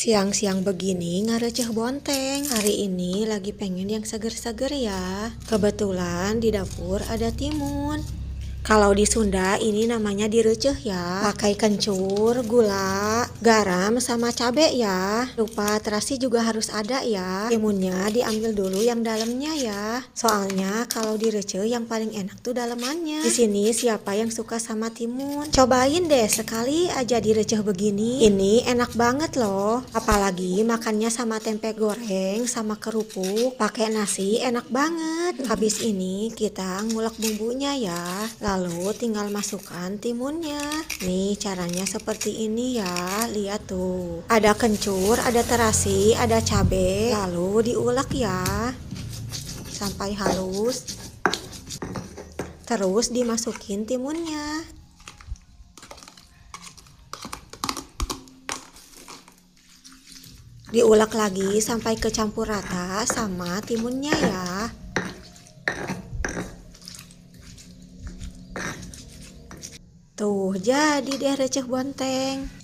Siang-siang begini ngareceh bonteng. Hari ini lagi pengen yang seger-seger ya. Kebetulan di dapur ada timun. Kalau di Sunda ini namanya direceh ya. Pakai kencur, gula, garam sama cabe ya. Lupa terasi juga harus ada ya. Timunnya diambil dulu yang dalamnya ya. Soalnya kalau direceh yang paling enak tuh dalemannya. Di sini siapa yang suka sama timun? Cobain deh sekali aja direceh begini. Ini enak banget loh. Apalagi makannya sama tempe goreng sama kerupuk, pakai nasi enak banget. Habis ini kita ngulek bumbunya ya. Lalu tinggal masukkan timunnya. Nih caranya seperti ini ya. Lihat tuh. Ada kencur, ada terasi, ada cabai. Lalu diulek ya. Sampai halus. Terus dimasukin timunnya. Diulek lagi sampai kecampur rata sama timunnya ya. Tuh, jadi deh receh bonteng.